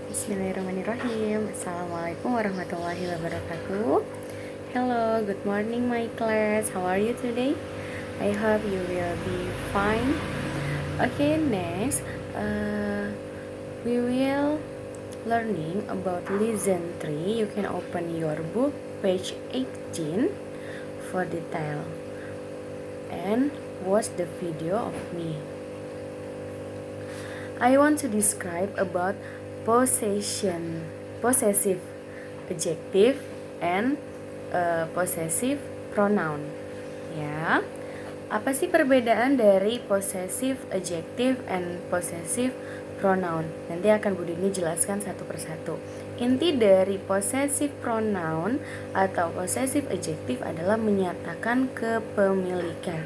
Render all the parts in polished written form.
Bismillahirrahmanirrahim. Assalamualaikum warahmatullahi wabarakatuh. Hello, good morning my class. How are you today? I hope you will be fine. Okay, next we will learning about lesson 3. You can open your book page 18 for detail and watch the video of me. I want to describe about possessive adjective and possessive pronoun. Ya, apa sih perbedaan dari possessive adjective and possessive pronoun? Nanti akan Bu Dini jelaskan satu persatu. Inti dari possessive pronoun atau possessive adjective adalah menyatakan kepemilikan.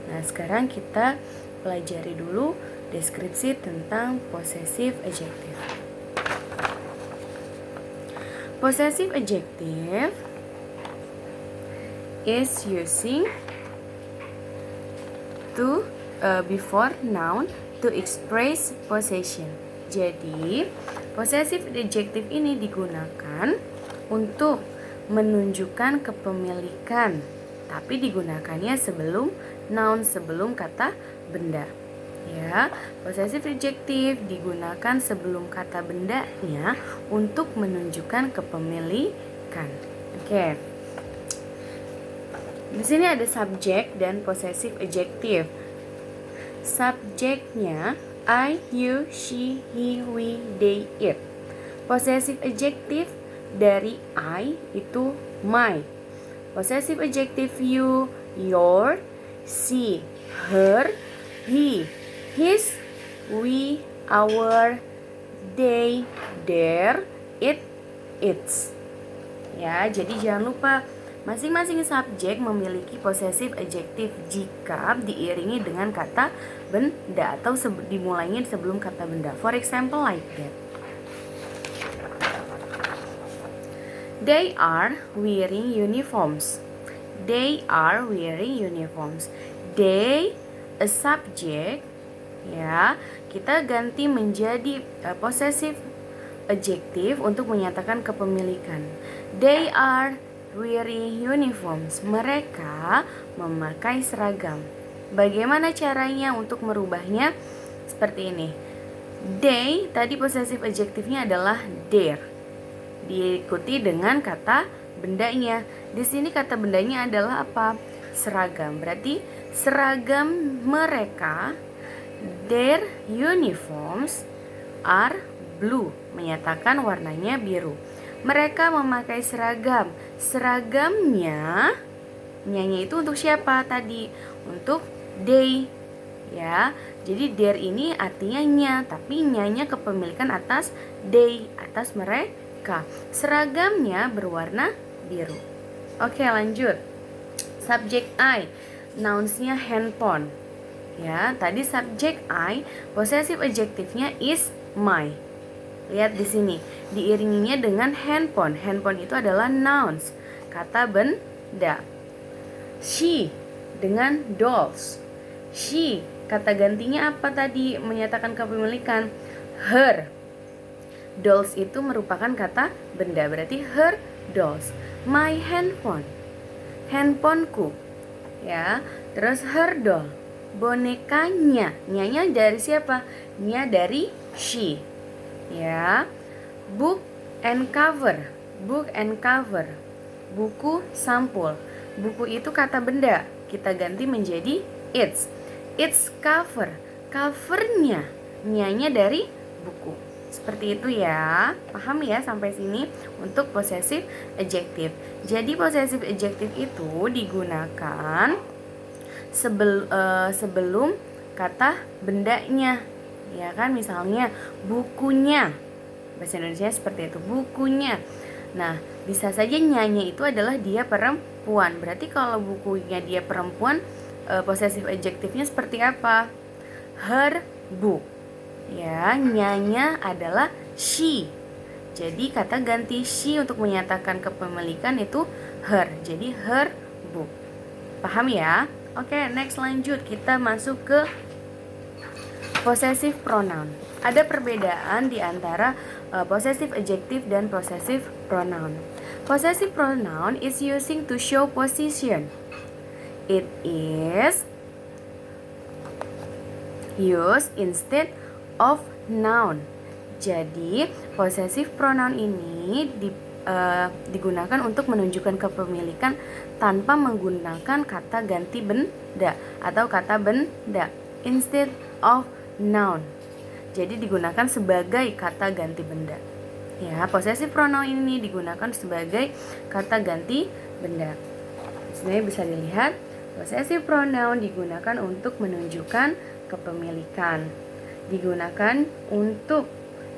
Nah, sekarang kita pelajari dulu deskripsi tentang possessive adjective. Possessive adjective is using to before noun to express possession. Jadi, possessive adjective ini digunakan untuk menunjukkan kepemilikan, tapi digunakannya sebelum noun, sebelum kata benda. Ya, possessive adjective digunakan sebelum kata bendanya untuk menunjukkan kepemilikan. Oke. Di sini ada subjek dan possessive adjective. Subjeknya I, you, she, he, we, they, it. Possessive adjective dari I itu my. Possessive adjective you, your, she, her, he, his, we, our, they, their, it, its. Ya, jadi jangan lupa masing-masing subjek memiliki possessive adjective jika diiringi dengan kata benda atau dimulainya sebelum kata benda. For example, like that. They are wearing uniforms. They are wearing uniforms. They, a subject. Ya, kita ganti menjadi possessive adjective untuk menyatakan kepemilikan. They are wearing uniforms. Mereka memakai seragam. Bagaimana caranya untuk merubahnya? Seperti ini. They, tadi possessive adjective-nya adalah their. Diikuti dengan kata bendanya. Di sini kata bendanya adalah apa? Seragam. Berarti seragam mereka, their uniforms are blue, menyatakan warnanya biru. Mereka memakai seragam. Seragamnya, nyanya itu untuk siapa tadi? Untuk they. Ya, jadi their ini artinya nya, tapi nyanya kepemilikan atas they, atas mereka. Seragamnya berwarna biru. Oke, lanjut. Subjek I, nounsnya handphone. Ya, tadi subjek I, possessive adjective-nya is my. Lihat di sini, diiringinya dengan handphone. Handphone itu adalah nouns, kata benda. She dengan dolls. She, kata gantinya apa tadi menyatakan kepemilikan? Her. Dolls itu merupakan kata benda, berarti her dolls. My handphone. Handphoneku. Ya, terus her doll. Bonekanya. Nyanya dari siapa? Nya dari she. Ya, book and cover. Book and cover. Buku sampul. Buku itu kata benda, kita ganti menjadi its. Its cover. Covernya, nyanya dari buku. Seperti itu ya. Paham ya sampai sini untuk possessive adjective. Jadi possessive adjective itu digunakan sebelum kata bendanya. Ya kan, misalnya bukunya. Bahasa Indonesia seperti itu, bukunya. Nah, bisa saja nyanya itu adalah dia perempuan. Berarti kalau bukunya dia perempuan, possessive adjective-nya seperti apa? Her book. Ya, nyanya adalah she. Jadi kata ganti she untuk menyatakan kepemilikan itu her. Jadi her book. Paham ya? Oke, next lanjut. Kita masuk ke possessive pronoun. Ada perbedaan di antara possessive adjective dan possessive pronoun. Possessive pronoun is using to show position. It is used instead of noun. Jadi, possessive pronoun ini digunakan untuk menunjukkan kepemilikan tanpa menggunakan kata ganti benda atau kata benda instead of noun. Jadi digunakan sebagai kata ganti benda. Ya, possessive pronoun ini digunakan sebagai kata ganti benda. Sebenarnya bisa dilihat, possessive pronoun digunakan untuk menunjukkan kepemilikan. Digunakan untuk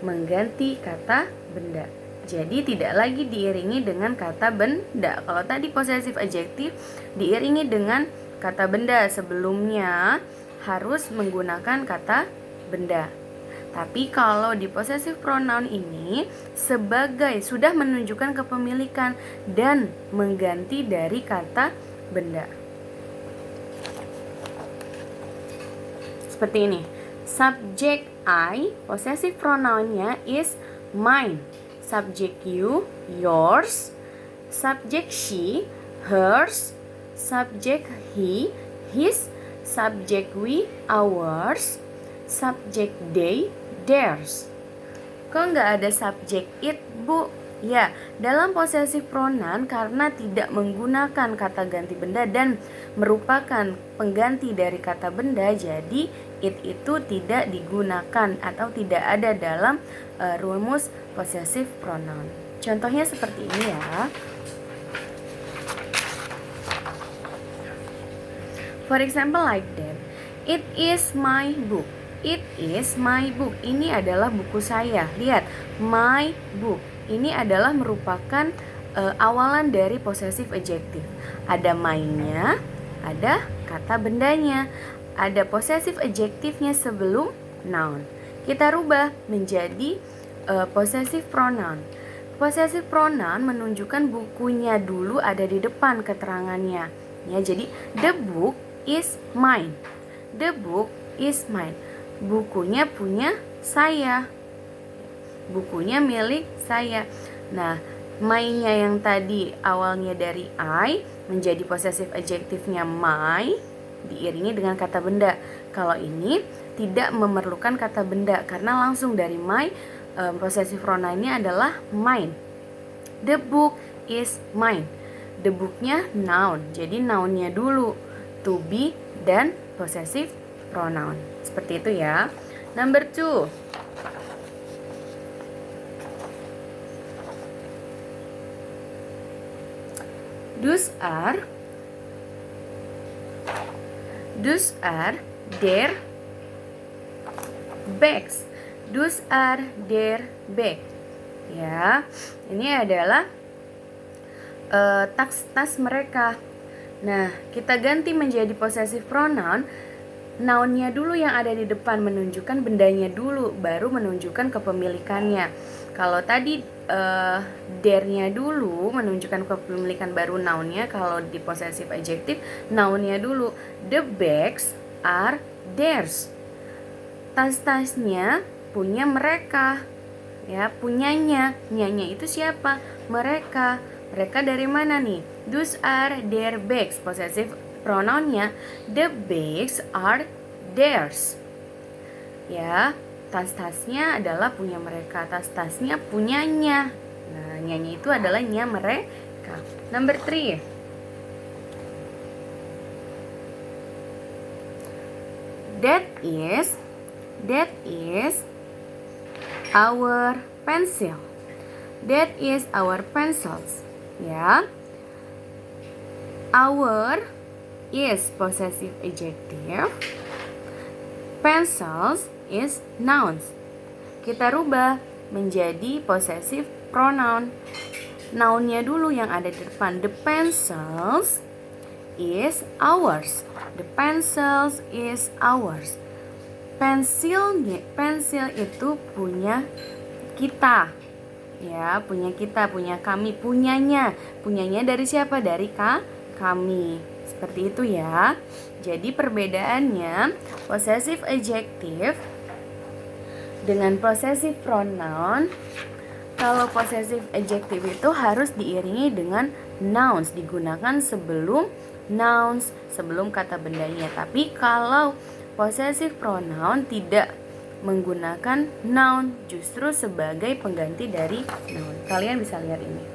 mengganti kata benda. Jadi tidak lagi diiringi dengan kata benda. Kalau tadi possessive adjective diiringi dengan kata benda, sebelumnya harus menggunakan kata benda. Tapi kalau di possessive pronoun ini sebagai sudah menunjukkan kepemilikan dan mengganti dari kata benda. Seperti ini. Subject I, possessive pronounnya is mine. Subject you, yours. Subject she, hers. Subject he, his. Subject we, ours. Subject they, theirs. Kok nggak ada subject it, Bu? Ya, dalam possessive pronoun karena tidak menggunakan kata ganti benda dan merupakan pengganti dari kata benda, jadi it itu tidak digunakan atau tidak ada dalam rumus possessive pronoun. Contohnya seperti ini ya. For example like that. It is my book. It is my book. Ini adalah buku saya. Lihat, my book. Ini adalah merupakan awalan dari possessive adjective. Ada my-nya, ada kata bendanya, ada possessive adjective-nya sebelum noun. Kita rubah menjadi possessive pronoun. Possessive pronoun menunjukkan bukunya dulu ada di depan keterangannya. Ya, jadi the book is mine. The book is mine. Bukunya punya saya. Bukunya milik saya. Nah, my-nya yang tadi awalnya dari I menjadi possessive adjective-nya my diiringi dengan kata benda. Kalau ini tidak memerlukan kata benda karena langsung dari my, possessive pronoun-nya adalah mine. The book is mine. The book-nya noun. Jadi noun-nya dulu to be dan possessive pronoun. Seperti itu ya. Number 2. Those are their bags. Those are their bag. Ya, ini adalah tas mereka. Nah, kita ganti menjadi possessive pronoun. Noun-nya dulu yang ada di depan menunjukkan bendanya dulu, baru menunjukkan kepemilikannya. Kalau tadi their-nya dulu menunjukkan kepemilikan, baru noun-nya. Kalau di possessive adjective, noun-nya dulu. The bags are theirs. Tas-tasnya punya mereka. Ya, punyanya. Nyanya itu siapa? Mereka. Mereka dari mana nih? Those are their bags. Possessive pronounnya the bags are theirs. Ya, tas-tasnya adalah punya mereka, tas-tasnya punyanya. Nah, nyanya itu adalah nya mereka. Number 3. That is our pencil. That is our pencils. Ya. Our is possessive adjective. Pencils is nouns. Kita rubah menjadi possessive pronoun. Noun-nya dulu yang ada di depan. The pencils is ours. The pencils is ours. Pensil itu punya kita. Ya, punya kita, punya kami, punyanya. Punyanya dari siapa? Dari kami. Seperti itu ya. Jadi perbedaannya, possessive adjective Dengan possessive pronoun, kalau possessive adjective itu harus diiringi dengan nouns, digunakan sebelum nouns, sebelum kata bendanya. Tapi kalau possessive pronoun tidak menggunakan noun, justru sebagai pengganti dari noun. Kalian bisa lihat ini.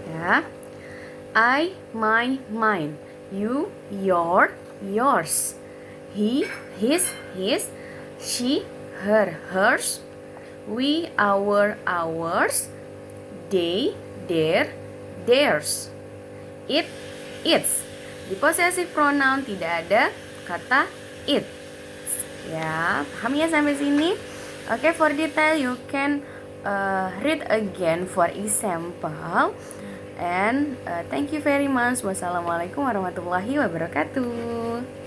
Ya. I, my, mine. You, your, yours. He, his, she, her, hers. We, our, ours. They, their, theirs. It, its. Di possessive pronoun tidak ada kata it. Ya, paham ya sampai sini? Okay, for detail you can read again for example. And thank you very much. Wassalamualaikum warahmatullahi wabarakatuh.